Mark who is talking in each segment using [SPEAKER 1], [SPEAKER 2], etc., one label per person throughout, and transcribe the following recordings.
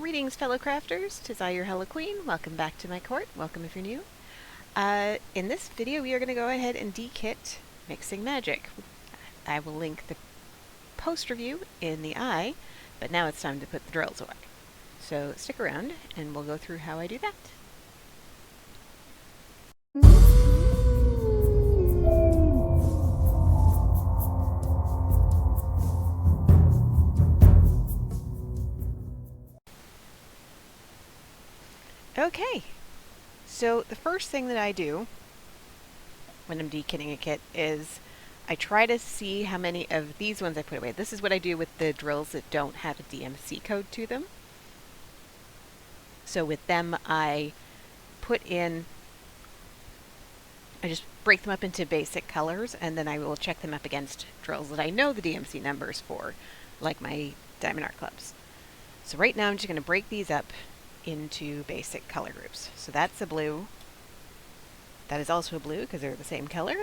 [SPEAKER 1] Greetings, fellow crafters. 'Tis I, your Hello Queen. Welcome back to my court. Welcome if you're new. In this video, we are going to go ahead and dekit Mixing Magic. I will link the post review in the eye, but now it's time to put the drills away. So stick around, and we'll go through how I do that. Okay, so the first thing that I do when I'm dekitting a kit is I try to see how many of these ones I put away. This is what I do with the drills that don't have a DMC code to them. So with them, I just break them up into basic colors, and then I will check them up against drills that I know the DMC numbers for, like my Diamond Art Clubs. So right now I'm just going to break these up into basic color groups. So that's a blue. That is also a blue because they're the same color.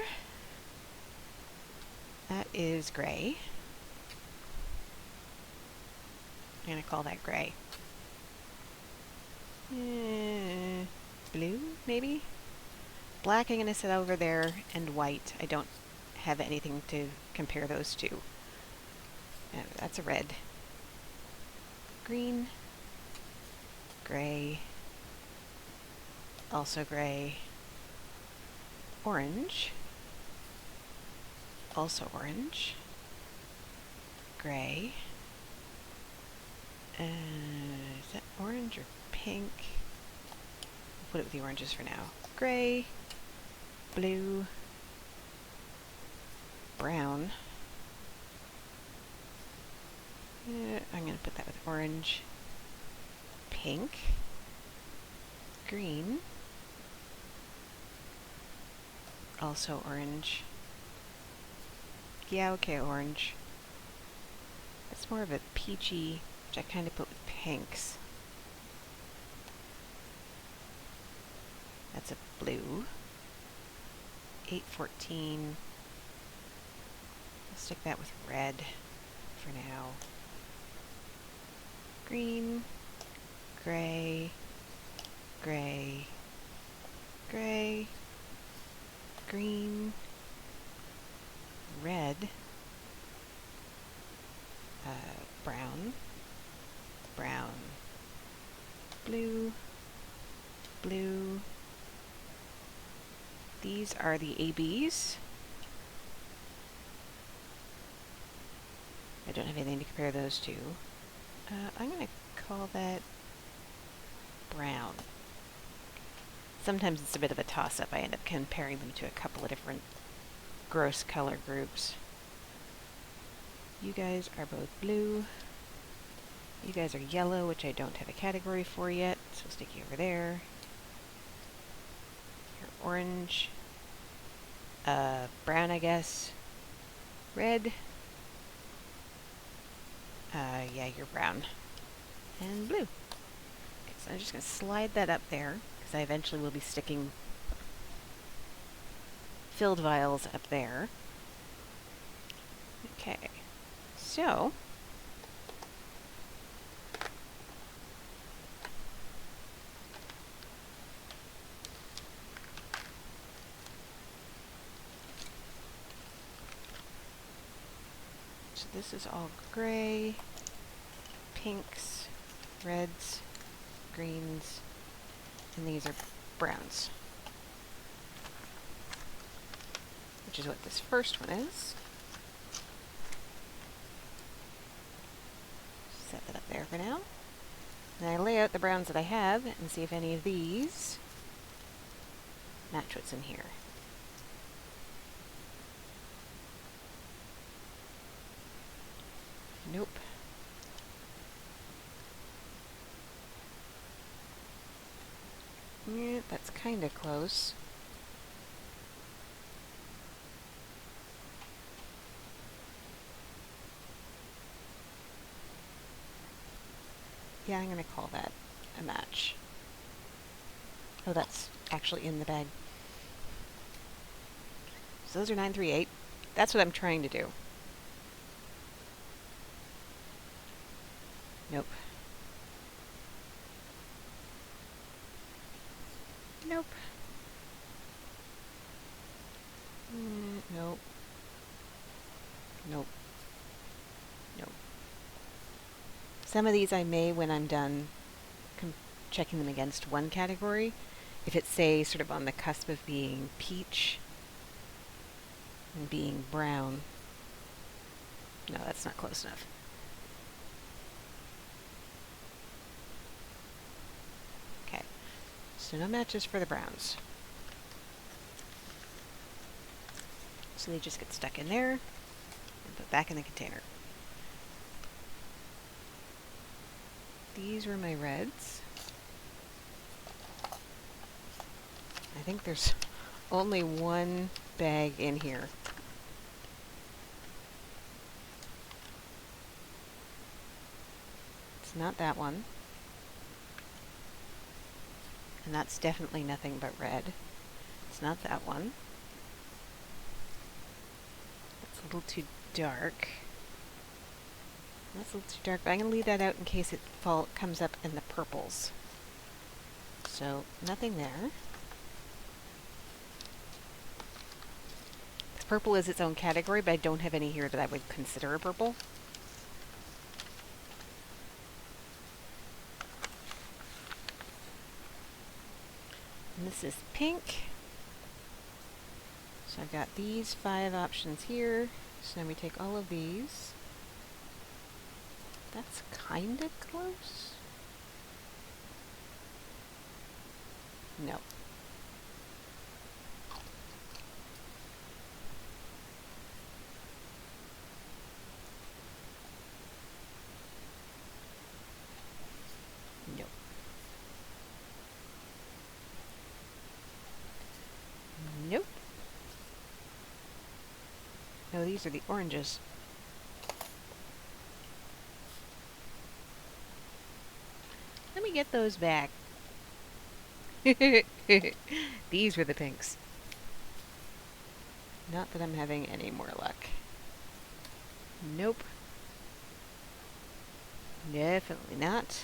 [SPEAKER 1] That is gray. I'm going to call that gray. Blue, maybe? Black I'm going to set over there, and white. I don't have anything to compare those to. That's a red. Green. Gray. Also gray. Orange. Also orange. Gray. Is that orange or pink? I'll put it with the oranges for now. Gray. Blue. Brown. I'm going to put that with orange. Pink. Green. Also orange. Yeah, okay, orange. That's more of a peachy, which I kind of put with pinks. That's a blue. 814. I'll stick that with red for now. Green. Gray. Gray. Gray. Green. Red. Brown. Brown. Blue. Blue. These are the ABs. I don't have anything to compare those to. I'm going to call that brown. Sometimes it's a bit of a toss-up. I end up comparing them to a couple of different gross color groups. You guys are both blue. You guys are yellow, which I don't have a category for yet, so I'll stick you over there. You're orange. Brown, I guess. Red. Yeah, you're brown. And blue. Okay, so I'm just going to slide that up there, because I eventually will be sticking filled vials up there. Okay, so this is all gray, pinks, reds, greens, and these are browns, which is what this first one is. Set that up there for now. And I lay out the browns that I have and see if any of these match what's in here. Nope. Yeah, that's kind of close. Yeah, I'm going to call that a match. Oh, that's actually in the bag. So those are 938. That's what I'm trying to do. Nope. Nope. Nope. Nope. Nope. Some of these I may, when I'm done checking them against one category, if it's, say, sort of on the cusp of being peach and being brown. No, that's not close enough. Okay, so no matches for the browns. So they just get stuck in there and put back in the container. These were my reds. I think there's only one bag in here. It's not that one. And that's definitely nothing but red. It's not that one. That's a little too dark. That's a little too dark, but I'm going to leave that out in case it comes up in the purples. So, nothing there. Purple is its own category, but I don't have any here that I would consider a purple. And this is pink. So I've got these 5 options here. So now we take all of these. That's kind of close. No. Nope. Nope. No, these are the oranges. Let me get those back. These were the pinks. Not that I'm having any more luck. Nope. Definitely not.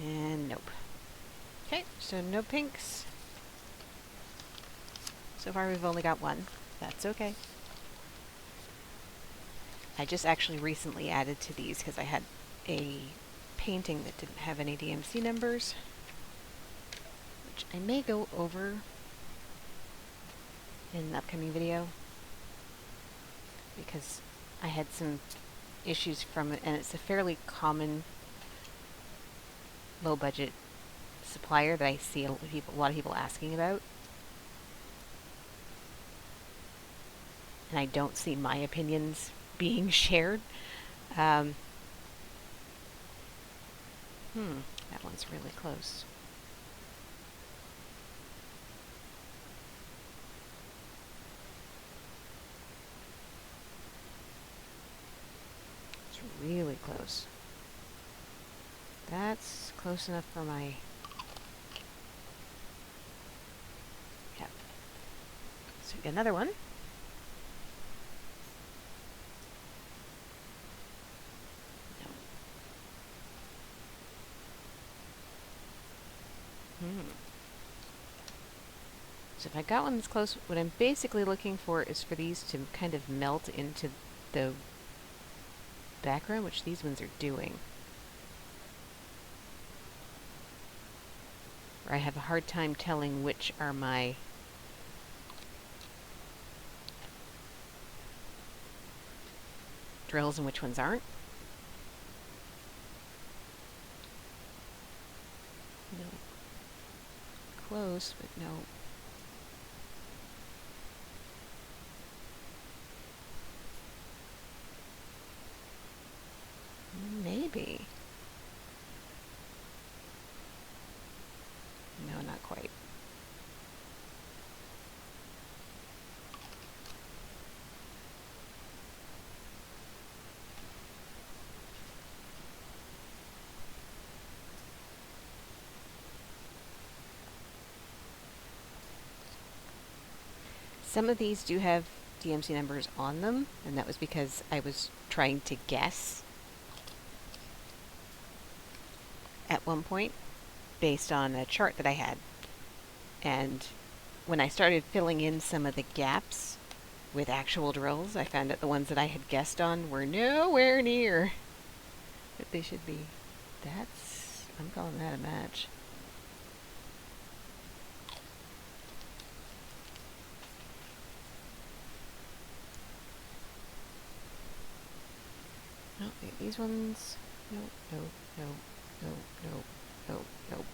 [SPEAKER 1] And nope. Okay, so no pinks. So far we've only got one. That's okay. I just actually recently added to these because I had a painting that didn't have any DMC numbers, which I may go over in an upcoming video because I had some issues from it, and it's a fairly common low budget supplier that I see a lot of people asking about. And I don't see my opinions being shared. That one's really close. It's really close. That's close enough for my... Yep. So we got another one. So if I got one that's close, what I'm basically looking for is for these to kind of melt into the background, which these ones are doing. Or I have a hard time telling which are my drills and which ones aren't. No. Close, but no. Maybe. No, not quite. Some of these do have DMC numbers on them, and that was because I was trying to guess. at one point based on a chart that I had. And when I started filling in some of the gaps with actual drills, I found that the ones that I had guessed on were nowhere near what they should be. I'm calling that a match. No, these ones, no, no, no, no, no, no, no.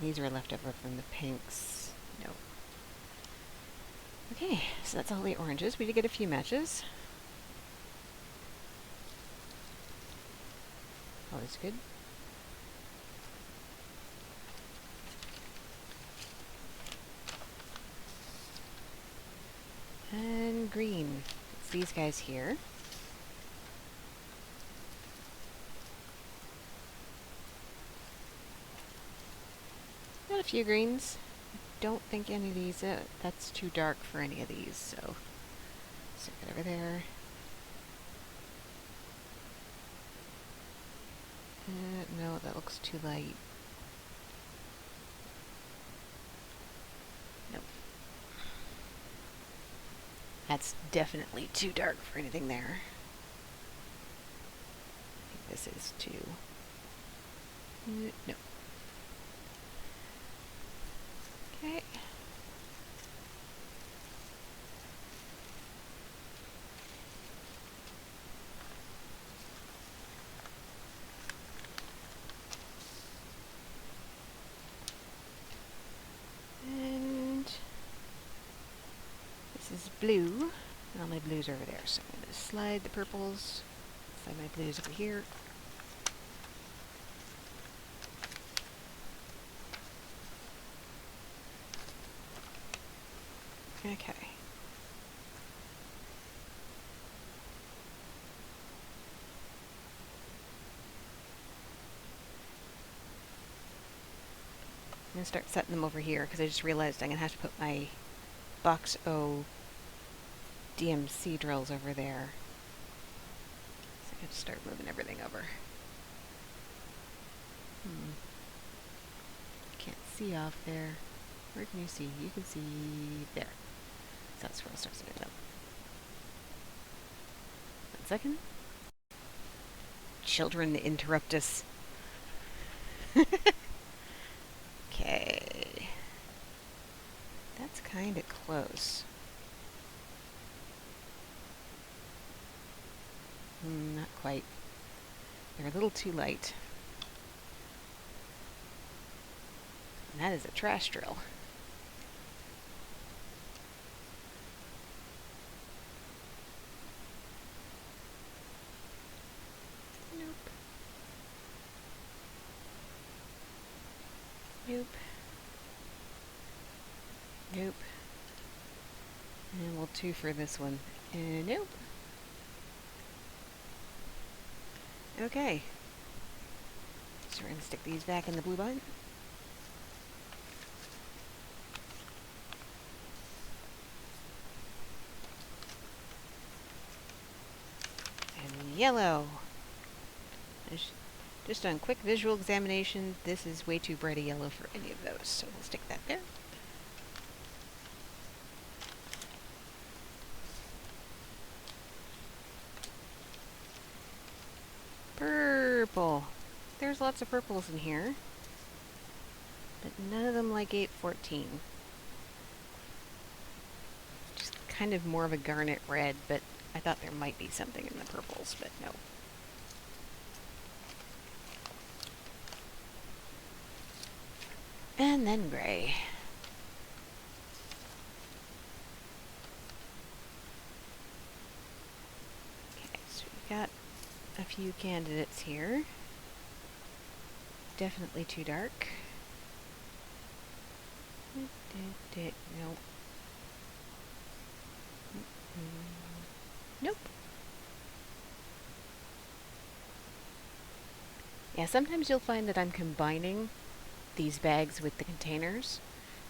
[SPEAKER 1] These were left over from the pinks. No. Okay, so that's all the oranges. We did get a few matches. Always good. And green. It's these guys here. Got a few greens. Don't think any of these, that's too dark for any of these, so stick it over there. No, that looks too light. Nope. That's definitely too dark for anything there. I think this is too... no. Okay. And this is blue. All my blues are over there, so I'm going to slide the purples, slide my blues over here. Okay. I'm going to start setting them over here because I just realized I'm going to have to put my box O DMC drills over there. So I have to start moving everything over. Can't see off there. Where can you see? You can see there. So that's where I'll start setting them. 1 second. Children interrupt us. Okay. That's kind of close. Not quite. They're a little too light. And that is a trash drill. Nope. Nope. Nope. And we'll 2 for this one. And nope. Okay. So we're going to stick these back in the blue bun. And yellow. Just on quick visual examination, this is way too bright a yellow for any of those, so we'll stick that there. Purple. There's lots of purples in here, but none of them like 814. Just kind of more of a garnet red, but I thought there might be something in the purples, but no. And then gray. Okay, so we've got a few candidates here. Definitely too dark. Nope. Nope. Yeah, sometimes you'll find that I'm combining these bags with the containers.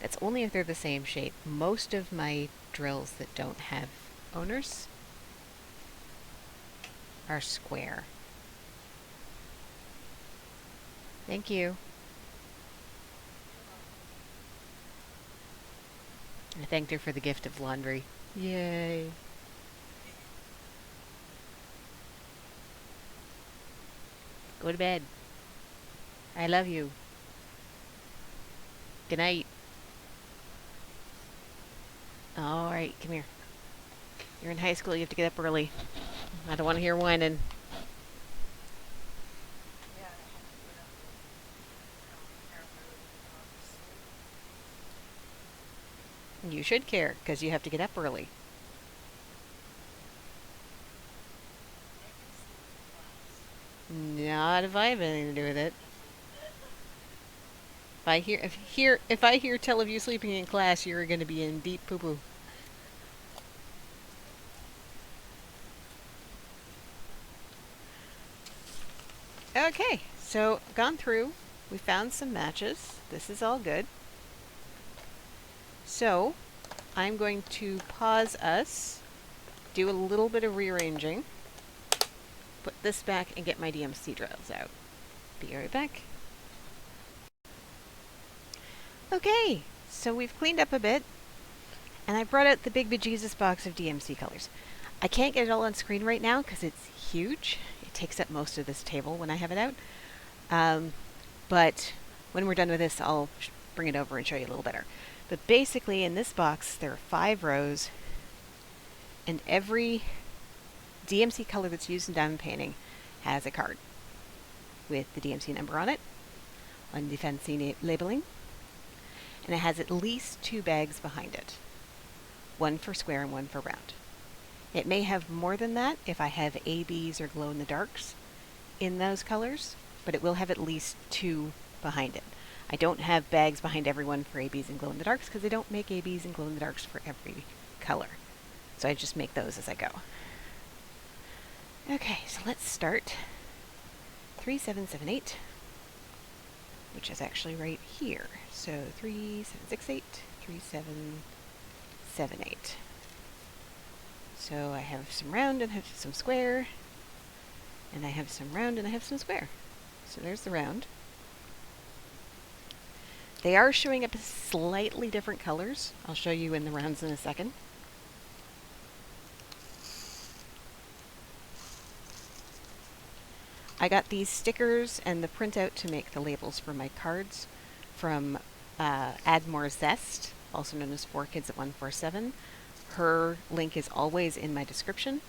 [SPEAKER 1] That's only if they're the same shape. Most of my drills that don't have owners, our square. Thank you. I thanked her for the gift of laundry. Yay. Go to bed. I love you. Good night. All right, come here. You're in high school. You have to get up early. I don't want to hear whining. You should care, because you have to get up early. Not if I have anything to do with it. If I hear tell of you sleeping in class, you're going to be in deep poo poo. Okay, so gone through. We found some matches. This is all good. So I'm going to pause us, do a little bit of rearranging, put this back, and get my DMC drills out. Be right back. Okay, so we've cleaned up a bit, and I brought out the big bejesus box of DMC colors. I can't get it all on screen right now because it's huge. It takes up most of this table when I have it out. But when we're done with this, I'll bring it over and show you a little better. But basically, in this box, there are 5 rows, and every DMC color that's used in diamond painting has a card with the DMC number on it, on the fancy labeling, and it has at least 2 bags behind it, one for square and one for round. It may have more than that if I have ABs or glow-in-the-darks in those colors, but it will have at least 2 behind it. I don't have bags behind everyone for ABs and glow-in-the-darks because I don't make ABs and glow-in-the-darks for every color. So I just make those as I go. Okay, so let's start 3778, which is actually right here. So 3768, 3778. So I have some round and I have some square, and I have some round and I have some square. So there's the round. They are showing up as slightly different colors. I'll show you in the rounds in a second. I got these stickers and the printout to make the labels for my cards from Add More Zest, also known as 4Kids at 147. Her link is always in my description.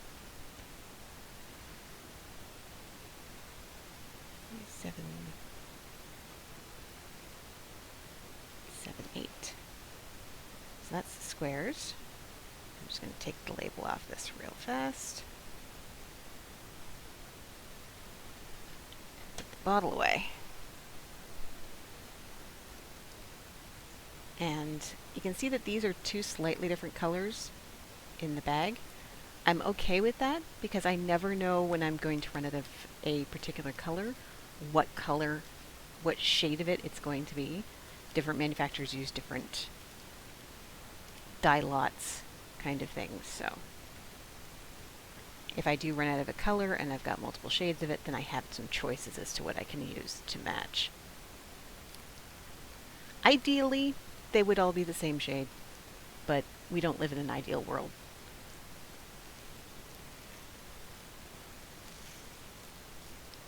[SPEAKER 1] 778. So that's the squares. I'm just going to take the label off this real fast. Put the bottle away. And you can see that these are 2 slightly different colors in the bag. I'm okay with that because I never know when I'm going to run out of a particular color, what shade of it it's going to be. Different manufacturers use different dye lots kind of things, so if I do run out of a color and I've got multiple shades of it, then I have some choices as to what I can use to match. Ideally, they would all be the same shade, but we don't live in an ideal world.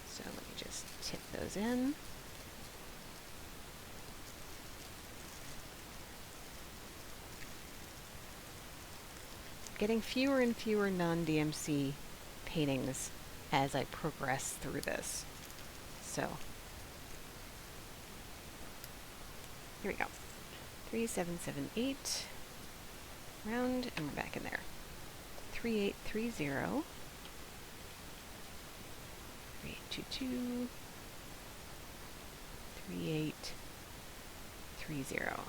[SPEAKER 1] So let me just tip those in. Getting fewer and fewer non-DMC paintings as I progress through this. So here we go. 3778, round, and we're back in there. 3830, 3822, 3830.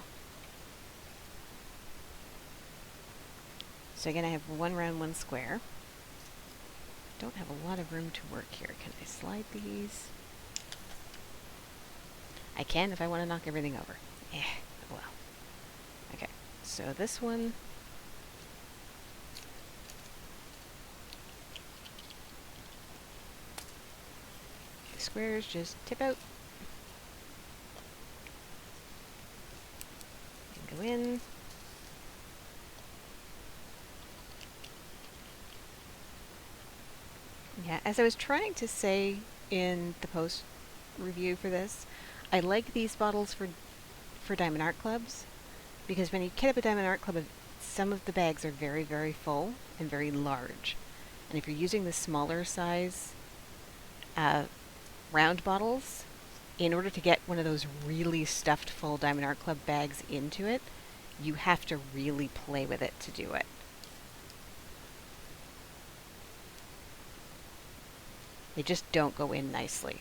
[SPEAKER 1] So again, I have 1 round, 1 square. Don't have a lot of room to work here. Can I slide these? I can if I want to knock everything over. Well. Okay, so this one. squares just tip out and go in. Yeah, as I was trying to say in the post review for this, I like these bottles for Diamond Art Clubs, because when you kit up a Diamond Art Club, some of the bags are very, very full and very large. And if you're using the smaller size round bottles, in order to get one of those really stuffed full Diamond Art Club bags into it, you have to really play with it to do it. They just don't go in nicely.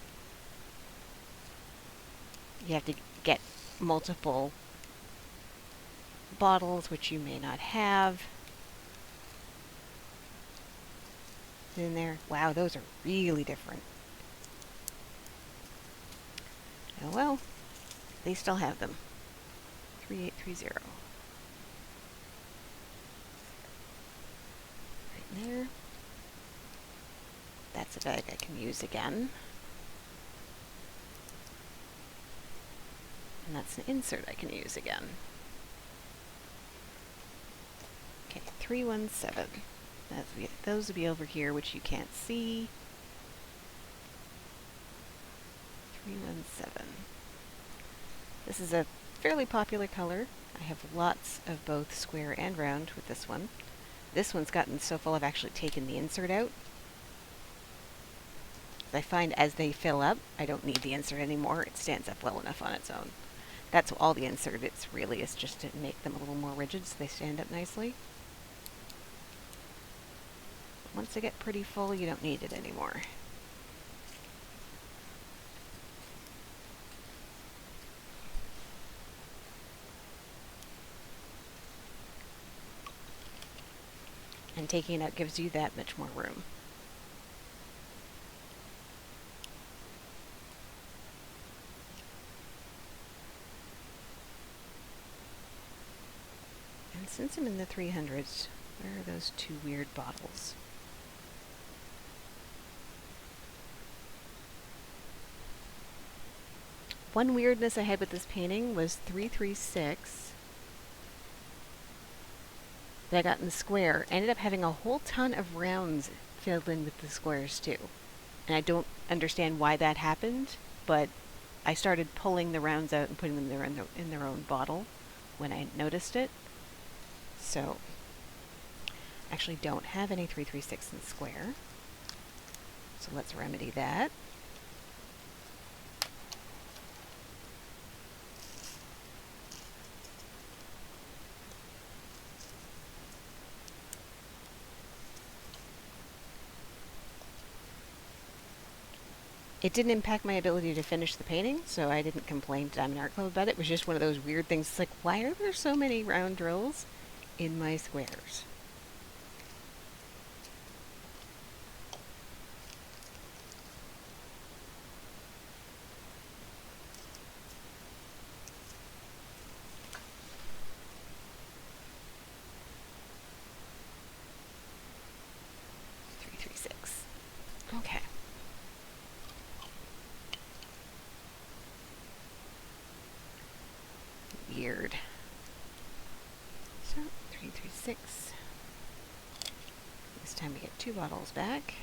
[SPEAKER 1] You have to get multiple bottles, which you may not have in there. Wow, those are really different. Oh well, at least I'll have them. 3830. Right there. That's a bag I can use again. And that's an insert I can use again. Okay, 317. Those will be over here, which you can't see. 317. This is a fairly popular color. I have lots of both square and round with this one. This one's gotten so full I've actually taken the insert out. I find as they fill up, I don't need the insert anymore. It stands up well enough on its own. That's all the insert is really, is just to make them a little more rigid so they stand up nicely. Once they get pretty full, you don't need it anymore. And taking it out gives you that much more room. And since I'm in the 300s, where are those two weird bottles? One weirdness I had with this painting was 336 that I got in the square. I ended up having a whole ton of rounds filled in with the squares too. And I don't understand why that happened, but I started pulling the rounds out and putting them there in their own bottle when I noticed it. So, actually don't have any 336 in square. So let's remedy that. It didn't impact my ability to finish the painting, so I didn't complain to Diamond Art Club about it. It was just one of those weird things. It's like, why are there so many round drills in my squares? Okay. Weird. So, 336. This time we get 2 bottles back.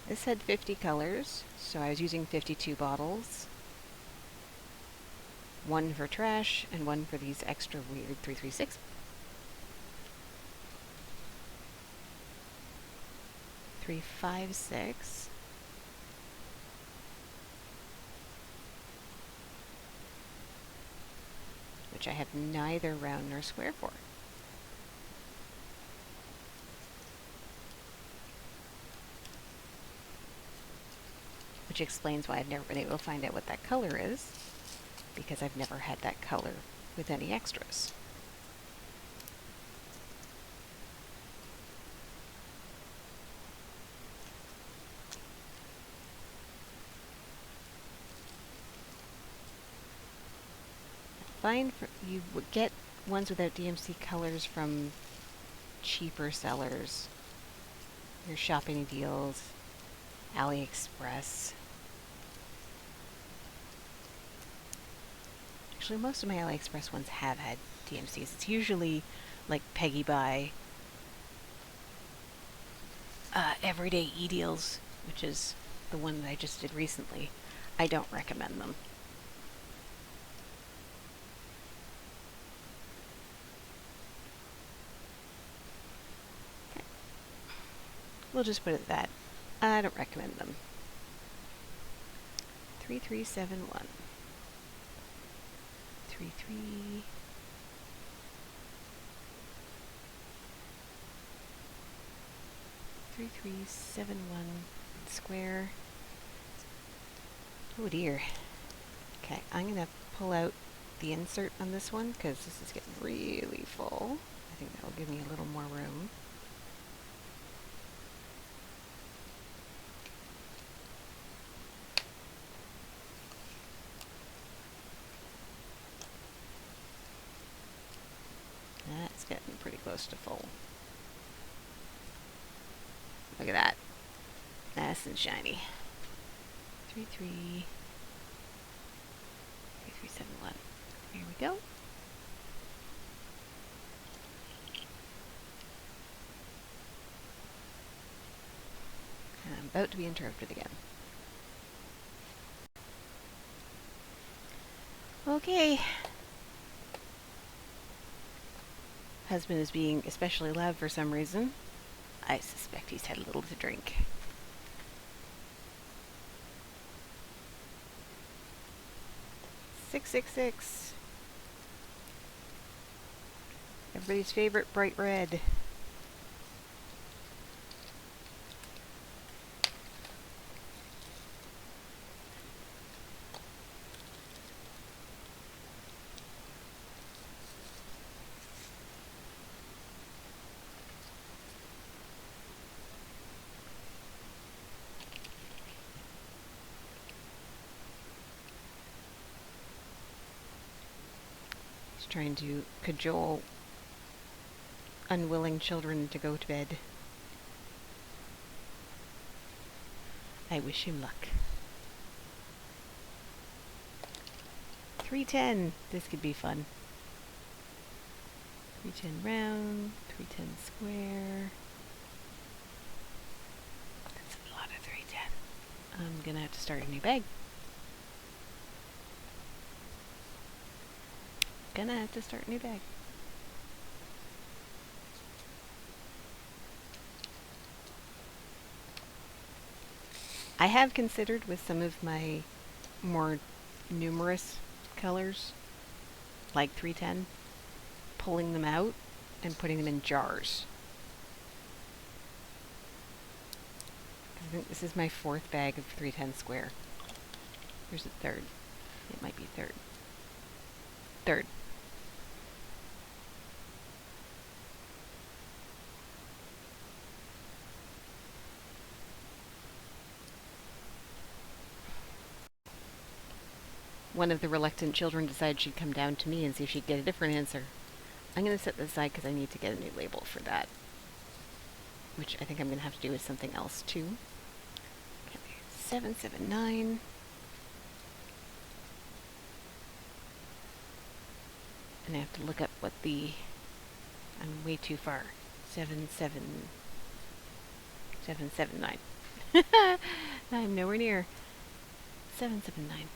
[SPEAKER 1] This had 50 colors, so I was using 52 bottles. 1 for trash, and 1 for these extra weird 336. 356. Which I have neither round nor square for. Which explains why I've never been able to find out what that color is, because I've never had that color with any extras. Find you would get ones without DMC colors from cheaper sellers, your shopping deals, AliExpress. Actually, most of my AliExpress ones have had DMCs. It's usually like Peggy Buy, Everyday E-Deals, which is the one that I just did recently. I don't recommend them. Okay. We'll just put it at that. I don't recommend them. 3371. 33. Three, 371 square. Oh dear. Okay, I'm gonna pull out the insert on this one because this is getting really full. I think that will give me a little more room. That's getting pretty close to full. Look at that. Nice and shiny. 3371. Here we go. And I'm about to be interrupted again. Okay. Husband is being especially loud for some reason. I suspect he's had a little to drink. $666. Everybody's favorite bright red. Trying to cajole unwilling children to go to bed. I wish him luck. 310. This could be fun. 310 round, 310 square. That's a lot of 310. I'm gonna have to start a new bag. Gonna have to start a new bag. I have considered with some of my more numerous colors, like 310, pulling them out and putting them in jars. I think this is my fourth bag of 310 square. Here's the third. It might be third. Third. One of the reluctant children decided she'd come down to me and see if she'd get a different answer. I'm going to set this aside because I need to get a new label for that. Which I think I'm going to have to do with something else too. Okay, 779. And I have to look up what the... I'm way too far. 779. I'm nowhere near. 779.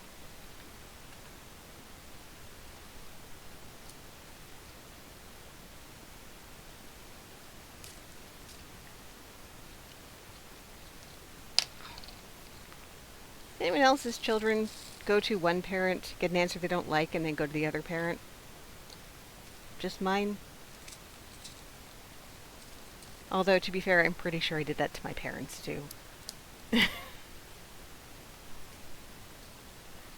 [SPEAKER 1] Anyone else's children go to one parent, get an answer they don't like, and then go to the other parent? Just mine? Although, to be fair, I'm pretty sure I did that to my parents, too. I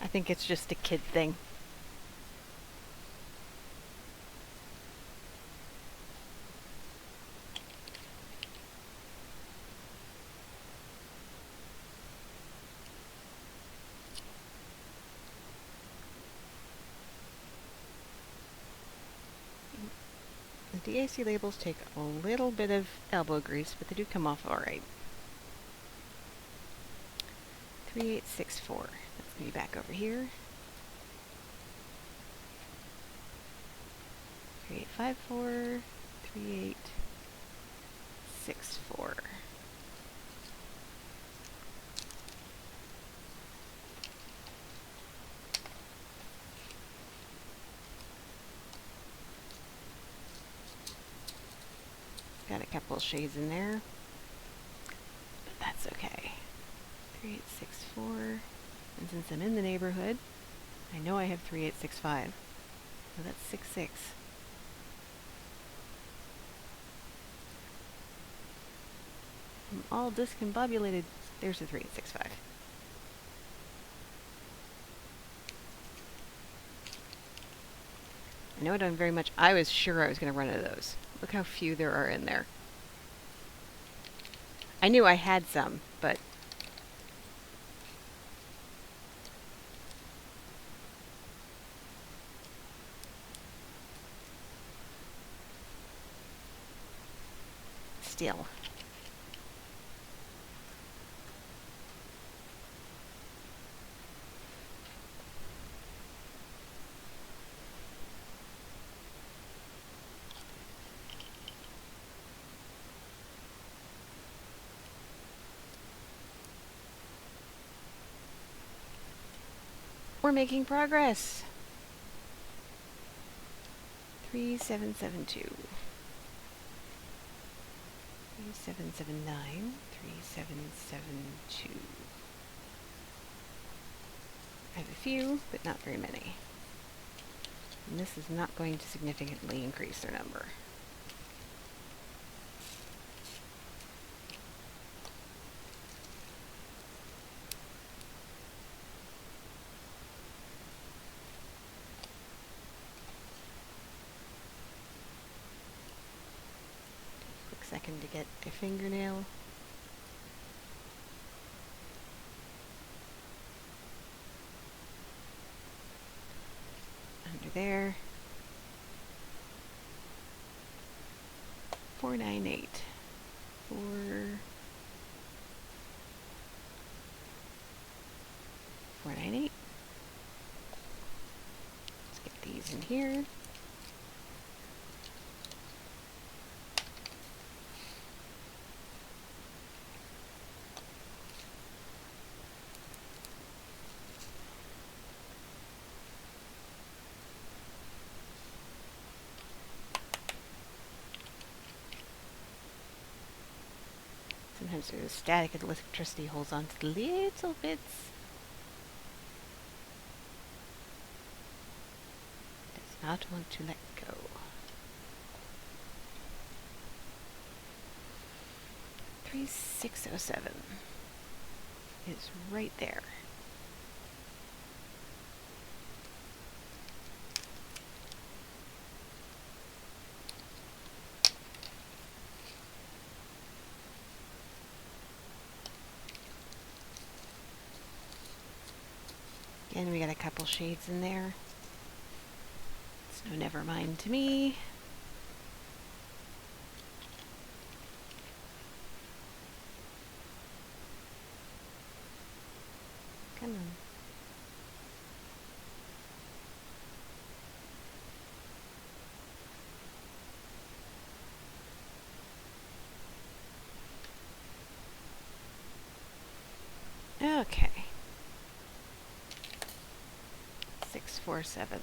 [SPEAKER 1] think it's just a kid thing. The DAC labels take a little bit of elbow grease, but they do come off alright. 3864. That's going to be back over here. 3854, 3864. Got a couple of shades in there, but that's okay. 3864, and since I'm in the neighborhood, I know I have 3865, so that's 66. I'm all discombobulated. There's the 3865. I know I don't very much. I was sure I was going to run out of those. Look how few there are in there. I knew I had some, but still. We're making progress. 3772. 3779. 3772. I have a few, but not very many. And this is not going to significantly increase their number. Second to get a fingernail. Under there. 498. 498. Let's get these in here. Sometimes there's static and electricity holds on to the little bits. Does not want to let go. Three 607 is right there. Again, we got a couple shades in there. It's no never mind to me. Come on. Okay. 647.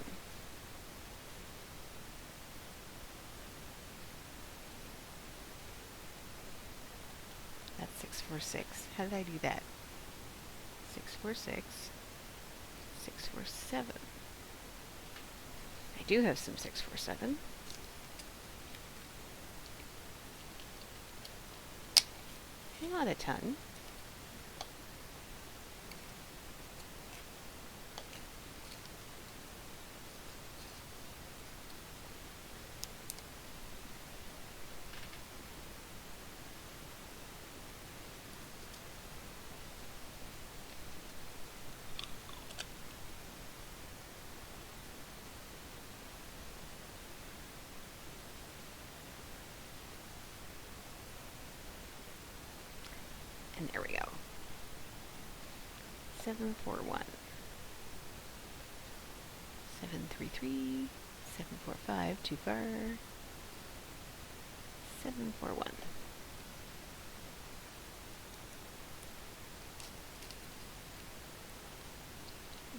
[SPEAKER 1] That's 646. How did I do that? 646. 647. I do have some 647. Not a ton. 741. 733. 745. Too far. 741.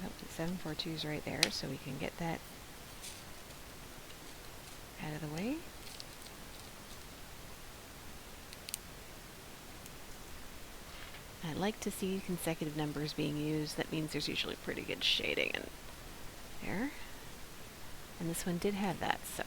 [SPEAKER 1] Oh, 742 is right there, so we can get that out of the way. I like to see consecutive numbers being used. That means there's usually pretty good shading in there. And this one did have that, so.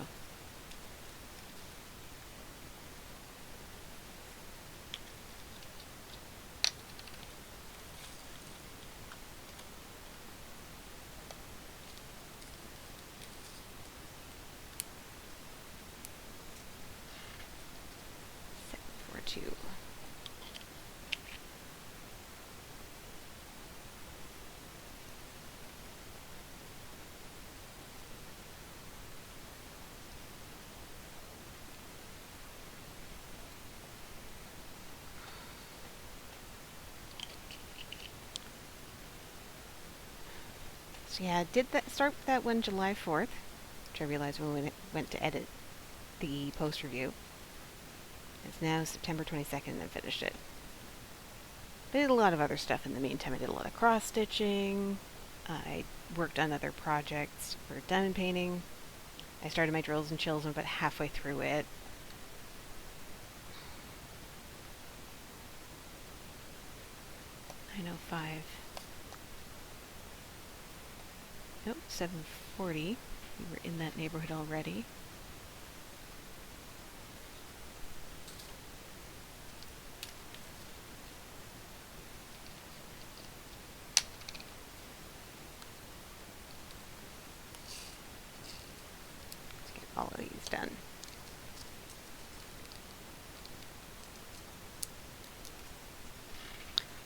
[SPEAKER 1] Two. So yeah, I did start with that one July 4th, which I realized when we went to edit the post review. It's now September 22nd and I finished it. But I did a lot of other stuff in the meantime. I did a lot of cross stitching. I worked on other projects for diamond painting. I started my drills and chills and about halfway through it. I know 5. Nope, 740. We were in that neighborhood already. Let's get all of these done.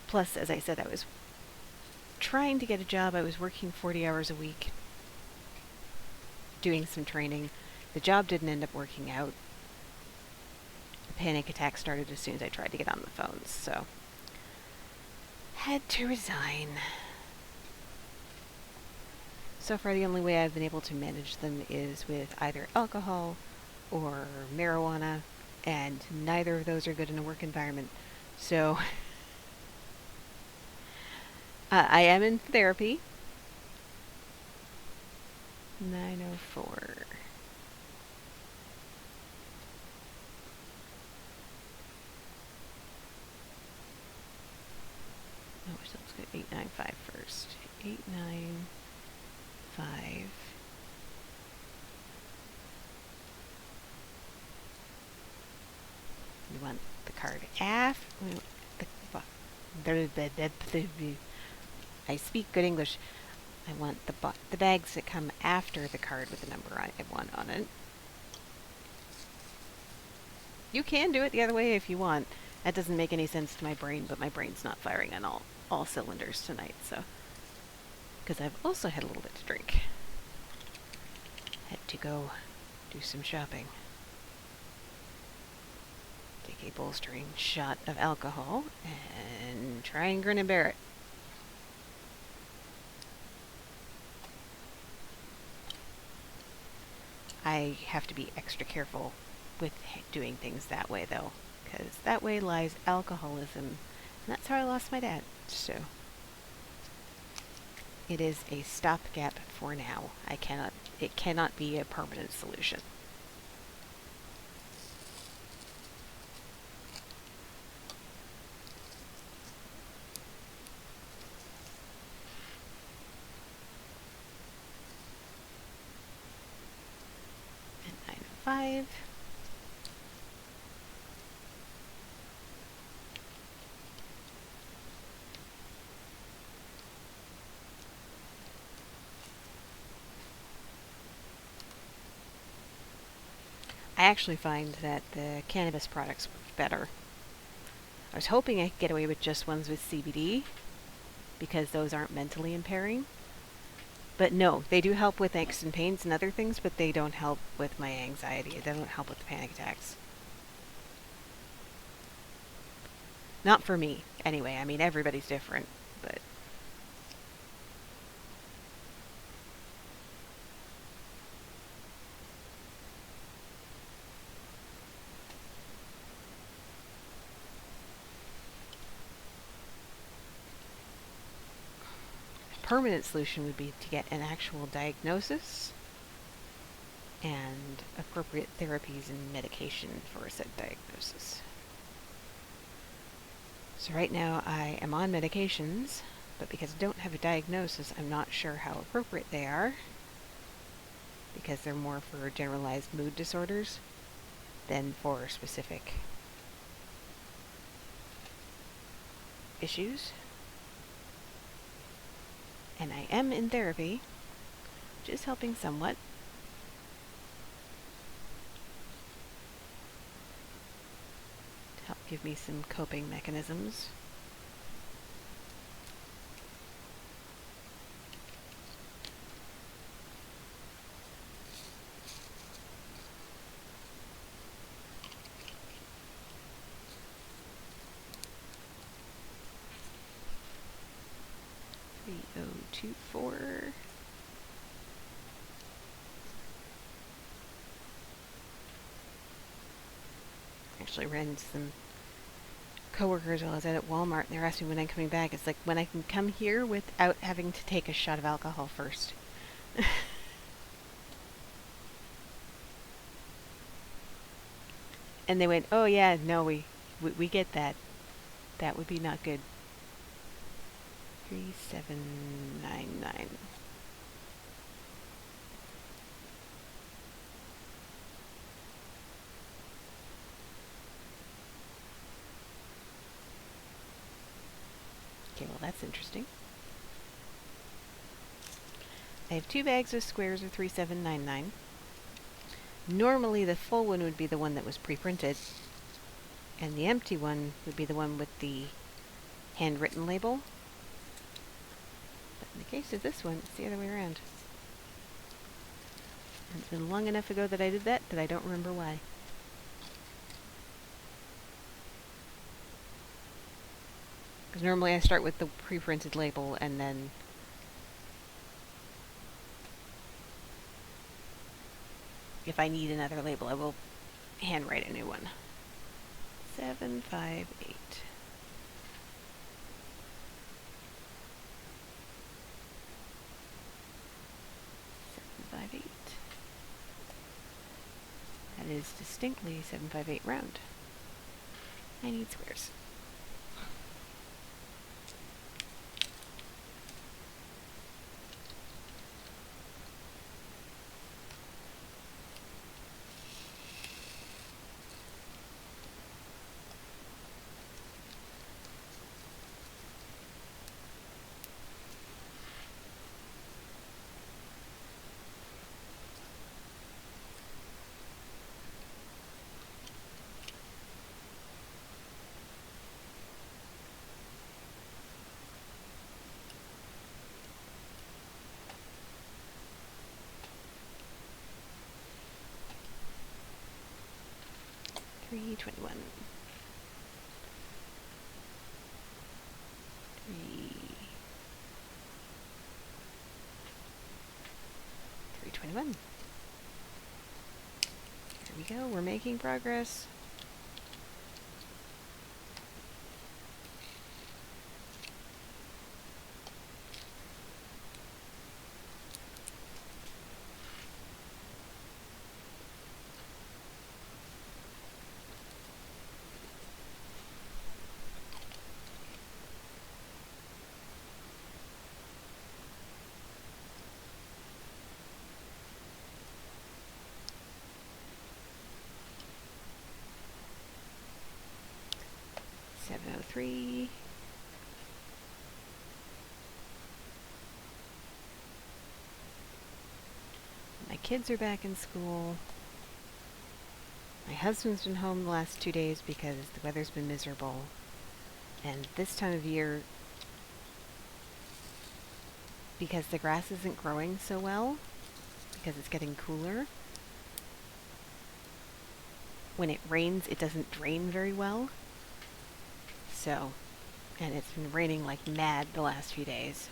[SPEAKER 1] Plus, as I said, I was trying to get a job. I was working 40 hours a week, doing some training. The job didn't end up working out. The panic attack started as soon as I tried to get on the phones, so had to resign. So far, the only way I've been able to manage them is with either alcohol or marijuana, and neither of those are good in a work environment. So I am in therapy. 904. Oh, which looks good. 895 first. 895. We want the card after. I speak good English. I want the bags that come after the card with the number I want on it. You can do it the other way if you want. That doesn't make any sense to my brain, but my brain's not firing on all cylinders tonight, so. Because I've also had a little bit to drink. Had to go do some shopping. Take a bolstering shot of alcohol and try and grin and bear it. I have to be extra careful with doing things that way, though, because that way lies alcoholism, and that's how I lost my dad, so it is a stopgap for now. It cannot be a permanent solution. And 905. I actually find that the cannabis products work better. I was hoping I could get away with just ones with CBD, because those aren't mentally impairing. But no, they do help with aches and pains and other things, but they don't help with my anxiety. They don't help with the panic attacks. Not for me, anyway. I mean, everybody's different, but permanent solution would be to get an actual diagnosis and appropriate therapies and medication for said diagnosis. So right now I am on medications, but because I don't have a diagnosis, I'm not sure how appropriate they are, because they're more for generalized mood disorders than for specific issues. And I am in therapy, which is helping somewhat. To help give me some coping mechanisms. $3024. Actually ran into some coworkers while I was at Walmart, and they're asking when I'm coming back. It's like, when I can come here without having to take a shot of alcohol first. And they went, oh yeah, no, we get that. That would be not good. 3799. Okay, well that's interesting. I have 2 bags of squares of 3799. Normally the full one would be the one that was pre-printed, and the empty one would be the one with the handwritten label. But in the case of this one, it's the other way around. And it's been long enough ago that I did that I don't remember why. Because normally I start with the pre-printed label, and then if I need another label, I will handwrite a new one. 758. That is distinctly 758 round. I need squares. $321. 321. There we go, we're making progress. $703. My kids are back in school. My husband's been home the last 2 days because the weather's been miserable. And this time of year, because the grass isn't growing so well, because it's getting cooler, when it rains, it doesn't drain very well. So, and it's been raining like mad the last few days.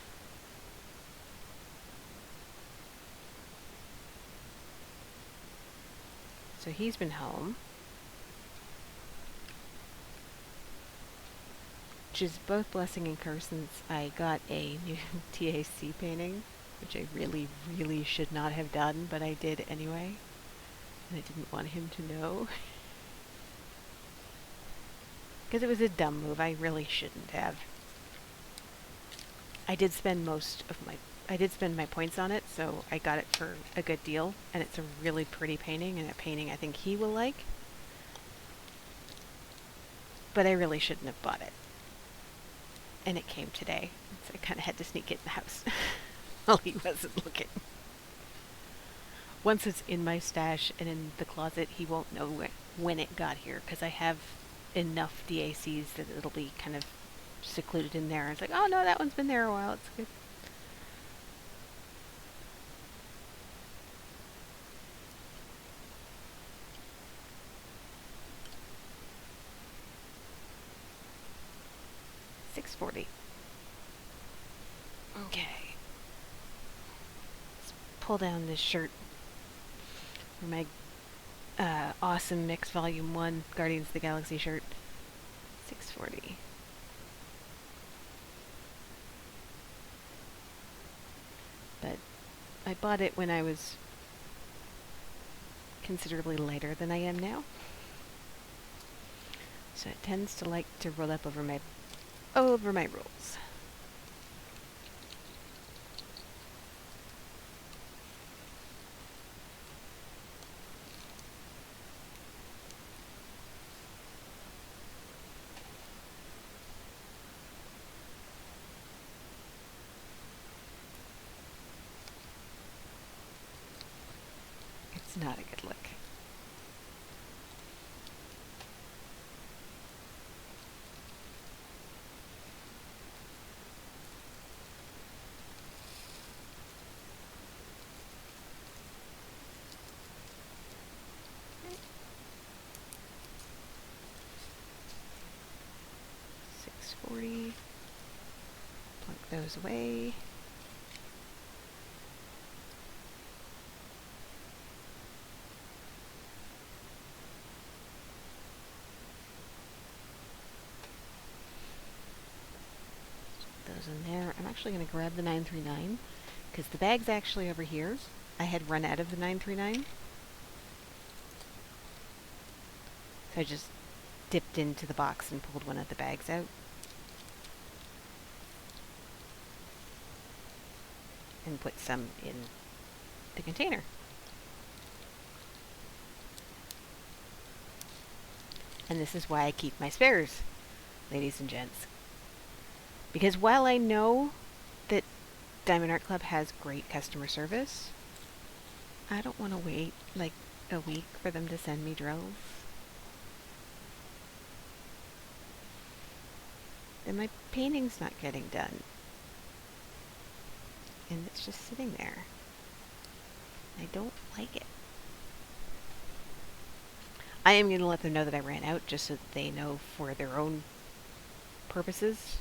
[SPEAKER 1] So he's been home. which is both blessing and curse since I got a new TAC painting, which I really, really should not have done, but I did anyway. And I didn't want him to know. Because it was a dumb move. I really shouldn't have. I did spend my points on it, so I got it for a good deal. And it's a really pretty painting, and a painting I think he will like. But I really shouldn't have bought it. And it came today, so I kind of had to sneak it in the house while he wasn't looking. Once it's in my stash and in the closet, he won't know when it got here, because I have enough DACs that it'll be kind of secluded in there. It's like, oh no, that one's been there a while, it's good. $6.40. Okay. Let's pull down this shirt for my awesome Mix Volume 1 Guardians of the Galaxy shirt. $6.40. But I bought it when I was considerably lighter than I am now. So it tends to like to roll up over my rules. It's not a good look. $6.40. Plunk those away. Those in there. I'm actually going to grab the 939 because the bag's actually over here. I had run out of the 939. So I just dipped into the box and pulled one of the bags out. And put some in the container. And this is why I keep my spares, ladies and gents. Because while I know that Diamond Art Club has great customer service, I don't want to wait like a week for them to send me drills. Then my painting's not getting done. And it's just sitting there. I don't like it. I am going to let them know that I ran out just so that they know for their own purposes.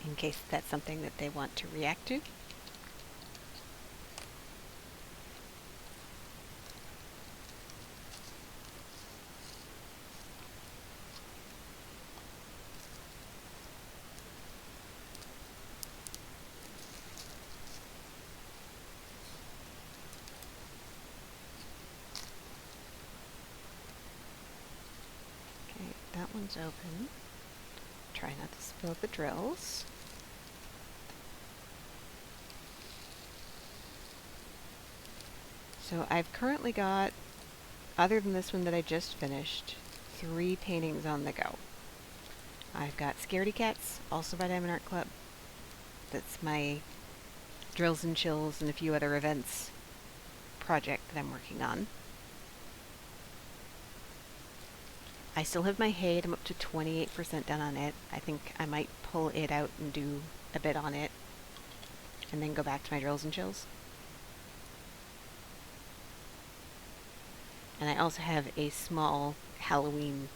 [SPEAKER 1] In case that's something that they want to react to. That one's open. Try not to spill the drills. So I've currently got, other than this one that I just finished, 3 paintings on the go. I've got Scaredy Cats, also by Diamond Art Club. That's my Drills and Chills and a few other events project that I'm working on. I still have my Hade. I'm up to 28% done on it. I think I might pull it out and do a bit on it and then go back to my Drills and Chills. And I also have a small Halloween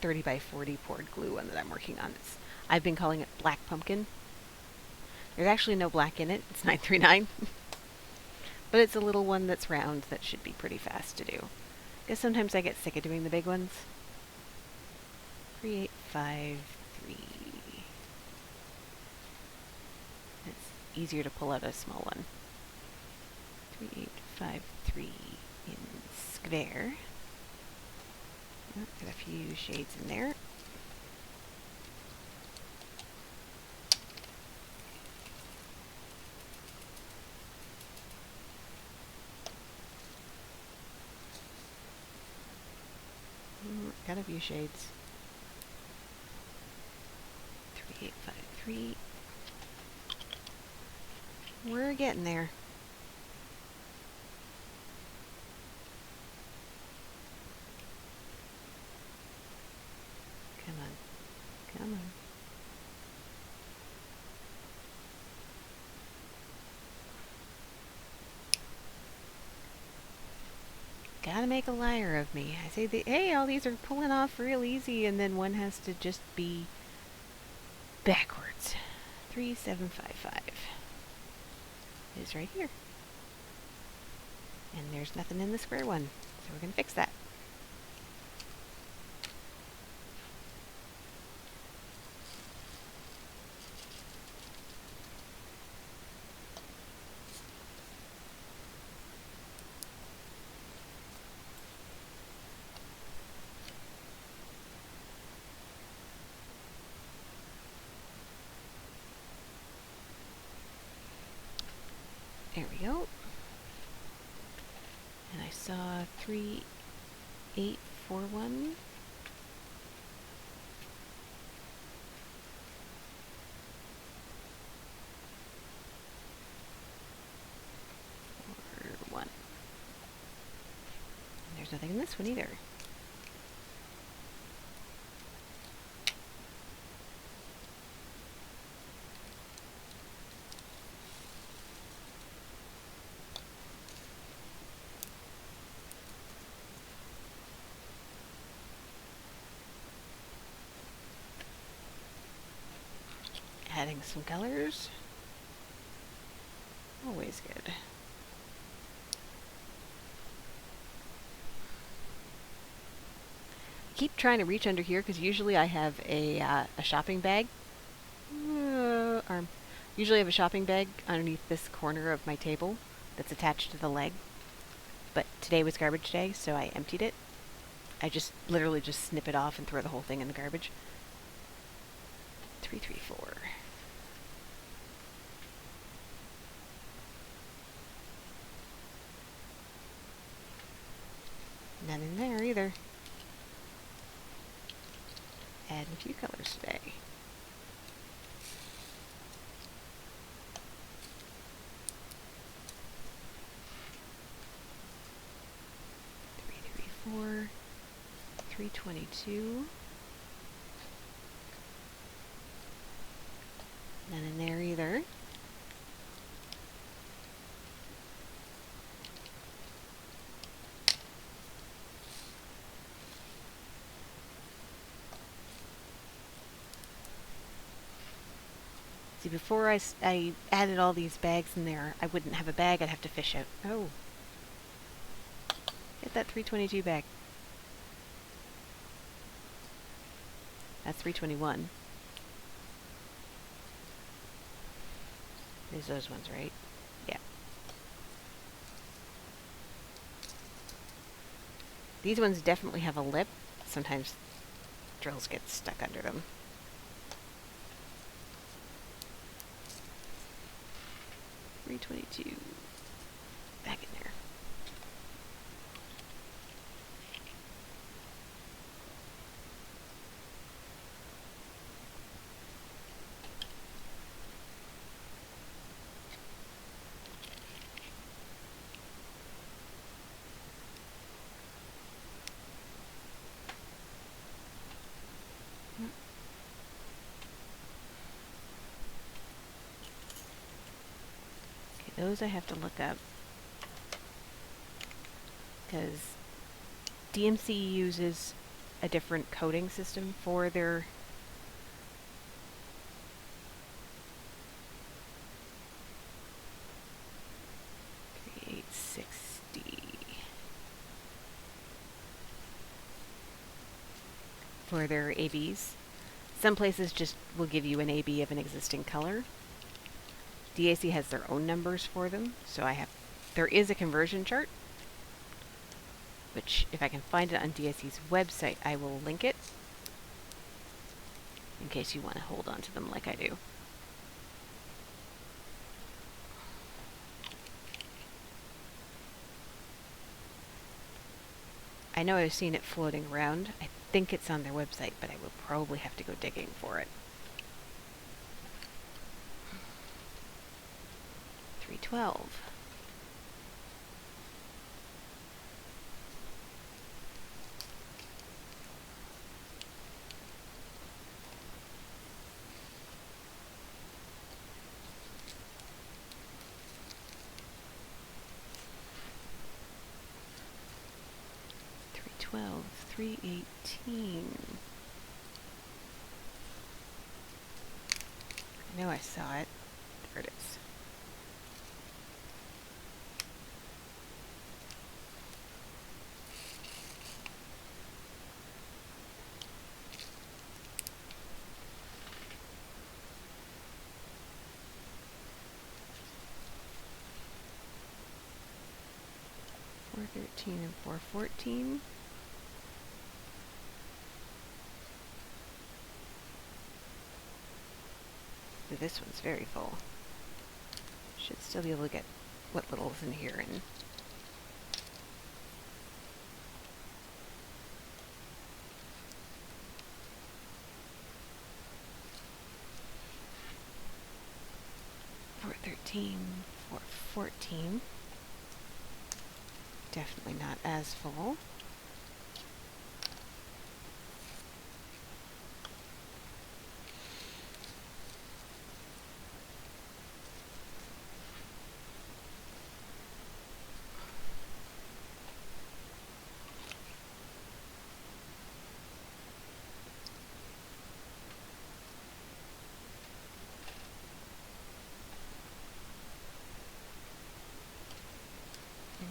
[SPEAKER 1] 30 by 40 poured glue one that I'm working on. I've been calling it Black Pumpkin. There's actually no black in it. It's 939. But it's a little one that's round that should be pretty fast to do. Because sometimes I get sick of doing the big ones. 3853. It's easier to pull out a small one. 3853 in square. Oh, got a few shades in there. Got a few shades. 3853. We're getting there. Come on. Come on. Gotta make a liar of me. I say, hey, all these are pulling off real easy, and then one has to just be backwards. 3755 is right here. And there's nothing in the square one, so we're gonna fix that. There we go. And I saw 3841. Or 1. And there's nothing in this one either. Adding some colors. Always good. Keep trying to reach under here because usually I have a shopping bag. Usually I have a shopping bag underneath this corner of my table that's attached to the leg. But today was garbage day, so I emptied it. I just literally just snip it off and throw the whole thing in the garbage. 334. None in there either. Add a few colors today. Four, 322. None in there either. See, before I added all these bags in there, I wouldn't have a bag. I'd have to fish out. Oh. Get that 322 bag. That's 321. There's those ones, right? Yeah. These ones definitely have a lip. Sometimes drills get stuck under them. $322. Back in there. Those I have to look up because DMC uses a different coding system for their for their ABs. Some places just will give you an AB of an existing color. DAC has their own numbers for them, so there is a conversion chart, which if I can find it on DAC's website, I will link it in case you want to hold on to them like I do. I know I've seen it floating around. I think it's on their website, but I will probably have to go digging for it. 312. $312, $318. I know I saw it. There it is. $413 and $414. This one's very full. Should still be able to get what little's in here and $413, $414. Definitely not as full.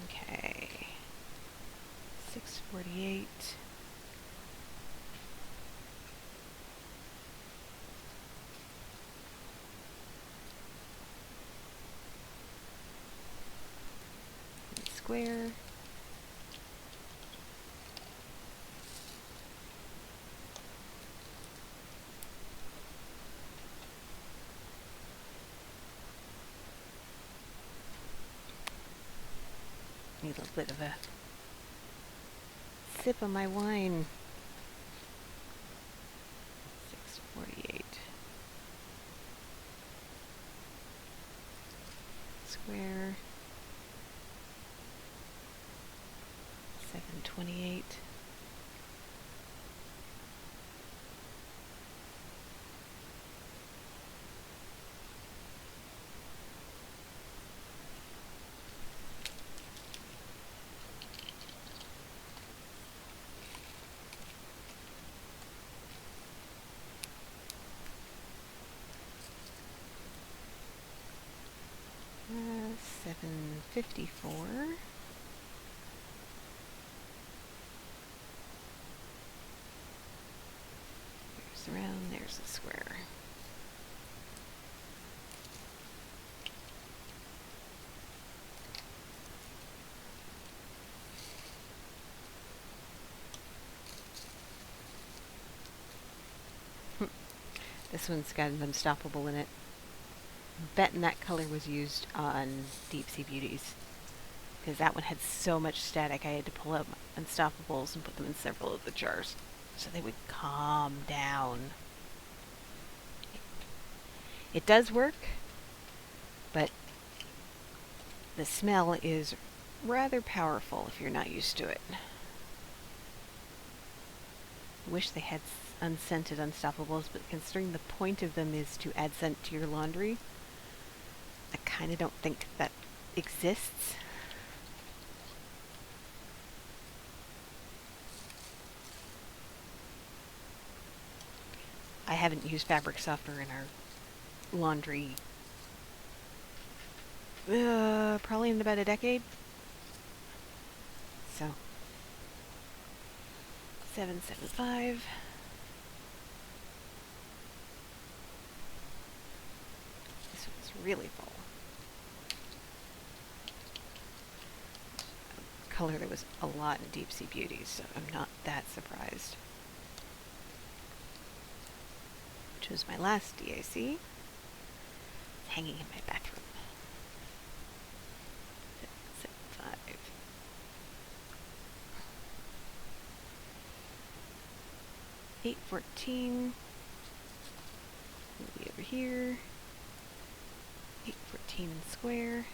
[SPEAKER 1] Okay. 648. Square. Need a little bit of a sip of my wine. 648. Square. 728. Uh, 754. There's the round, there's the square. This one's got an unstoppable in it. Betting that color was used on Deep Sea Beauties, because that one had so much static I had to pull out unstoppables and put them in several of the jars so they would calm down. It does work, but the smell is rather powerful if you're not used to it. I wish they had unscented unstoppables, but considering the point of them is to add scent to your laundry, I kind of don't think that exists. I haven't used fabric softener in our laundry probably in about a decade. So 775. really full. Color there was a lot in Deep Sea Beauties, so I'm not that surprised. Which was my last DAC. It's hanging in my bathroom. 5. 814. We'll be over here. 814 in square.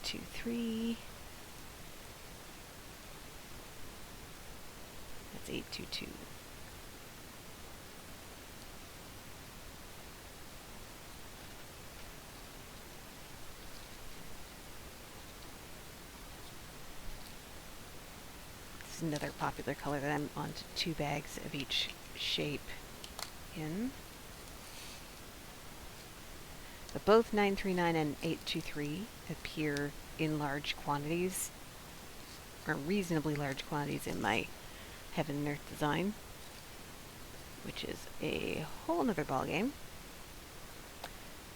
[SPEAKER 1] Two, 3. That's 822. This is another popular color that I'm on to 2 bags of each shape in. But both 939 and 823 appear in large quantities, or reasonably large quantities, in my Heaven and Earth design, which is a whole nother ballgame.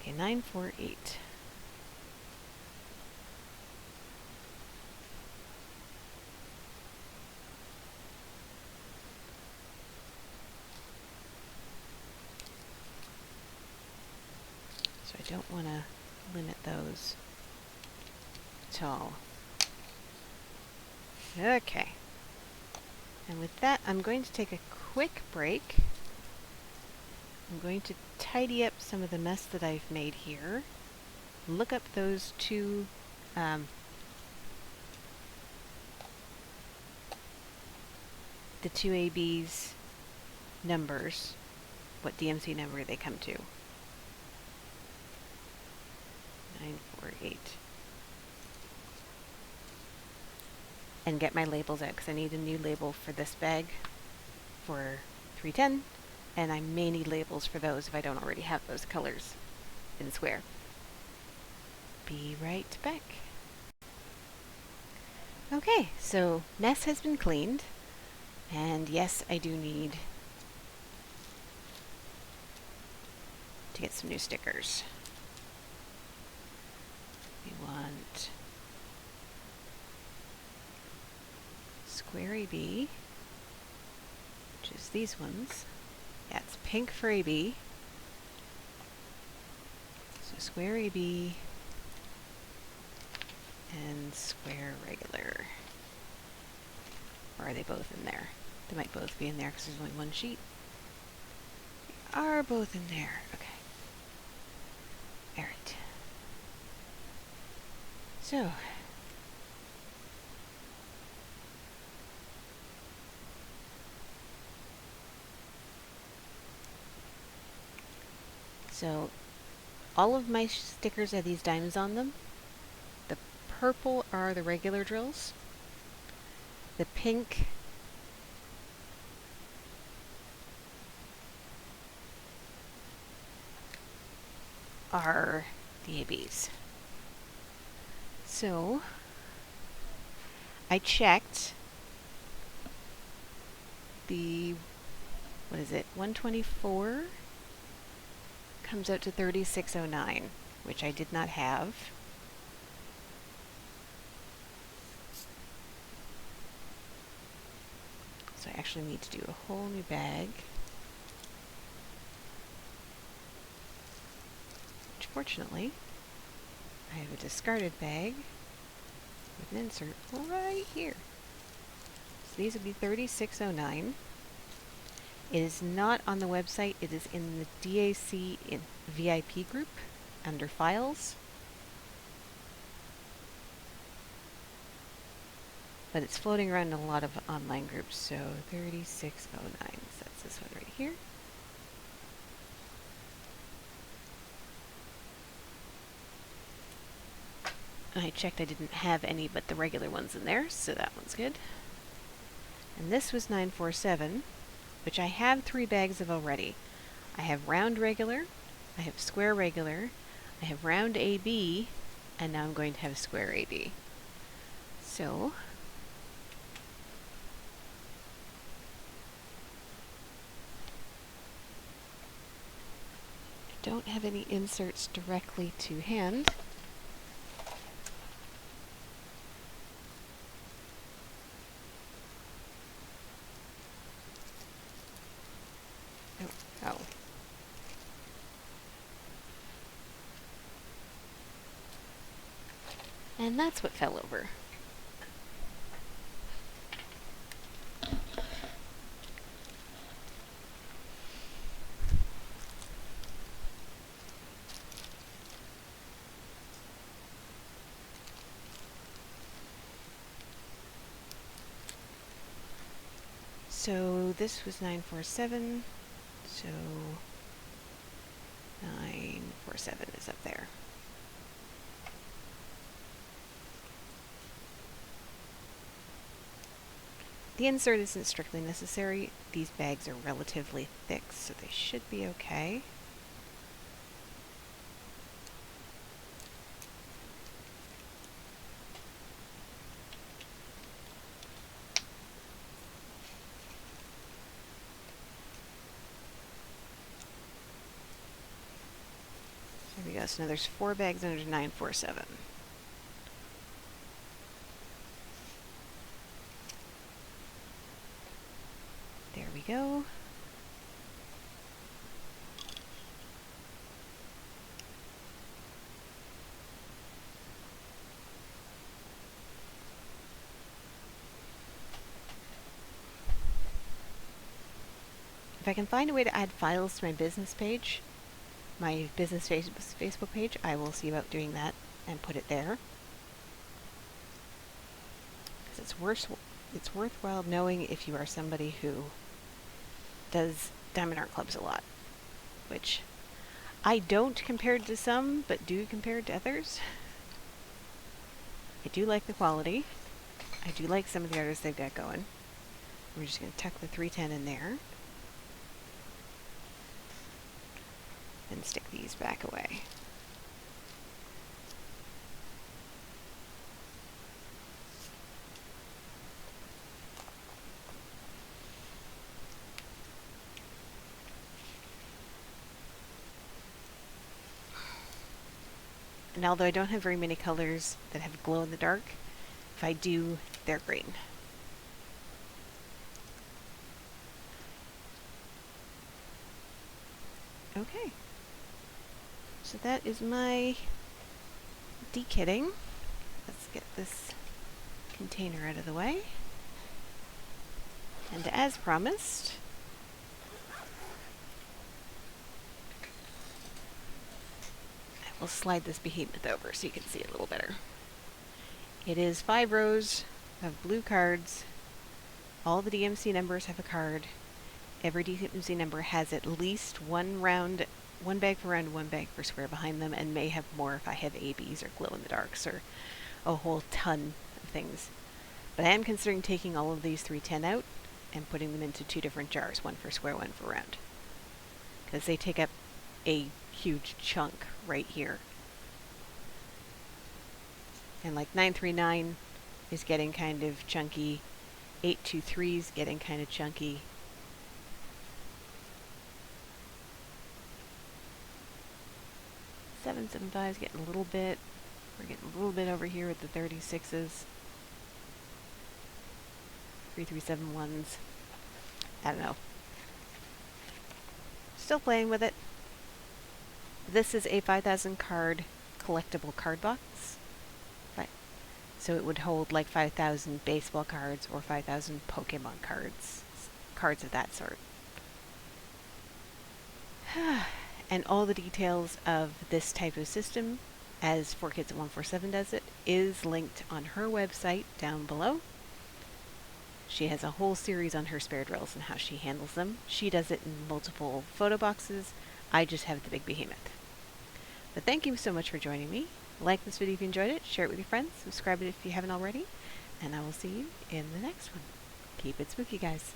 [SPEAKER 1] Okay, 948. So I don't want to limit those at all. Okay. And with that, I'm going to take a quick break. I'm going to tidy up some of the mess that I've made here. Look up those 2 the 2 ABs numbers, what DMC number they come to. 948. And get my labels out, because I need a new label for this bag for 310, and I may need labels for those if I don't already have those colors in square. Be right back. Okay, so mess has been cleaned, and yes, I do need to get some new stickers. We want square AB, which is these ones. Yeah, it's pink for AB. So square AB and square regular. Or are they both in there? They might both be in there because there's only one sheet. They are both in there. Okay. Alright. So, all of my stickers have these diamonds on them. The purple are the regular drills. The pink are the ABs. So, I checked the, what is it, 124 comes out to 3609, which I did not have. So I actually need to do a whole new bag. Which fortunately, I have a discarded bag with an insert right here. So these would be 3609. It is not on the website, it is in the DAC in VIP group under Files. But it's floating around in a lot of online groups, so 3609, so that's this one right here. I checked I didn't have any but the regular ones in there, so that one's good. And this was 947, which I have 3 bags of already. I have round regular, I have square regular, I have round AB, and now I'm going to have square AB. So I don't have any inserts directly to hand. Oh. And that's what fell over. So this was 947, so 947 is up there. The insert isn't strictly necessary. These bags are relatively thick, so they should be okay. There we go. So now there's 4 bags under 947. There we go. If I can find a way to add files to my business page, my business Facebook page, I will see about doing that and put it there. Because it's worthwhile knowing if you are somebody who does diamond art clubs a lot, which I don't compared to some, but do compared to others. I do like the quality. I do like some of the artists they've got going. We're just going to tuck the 310 in there. And stick these back away. And although I don't have very many colors that have glow in the dark, if I do, they're green. Okay. So that is my dekitting. Let's get this container out of the way. And as promised, I will slide this behemoth over so you can see it a little better. It is 5 rows of blue cards. All the DMC numbers have a card. Every DMC number has at least one bag for round, 1 bag for square behind them, and may have more if I have ABs or glow in the darks or a whole ton of things. But I am considering taking all of these 310 out and putting them into 2 different jars, one for square, one for round, because they take up a huge chunk right here. And like 939 is getting kind of chunky, 823 is getting kind of chunky. Seven is getting a little bit. We're getting a little bit over here with the 36s. 3371s. I don't know. Still playing with it. This is a 5,000 card collectible card box. Right. So it would hold like 5,000 baseball cards or 5,000 Pokemon cards. Cards of that sort. And all the details of this type of system, as 4Kids at 147 does it, is linked on her website down below. She has a whole series on her spare drills and how she handles them. She does it in multiple photo boxes. I just have the big behemoth. But thank you so much for joining me. Like this video if you enjoyed it, share it with your friends, subscribe it if you haven't already, and I will see you in the next one. Keep it spooky, guys.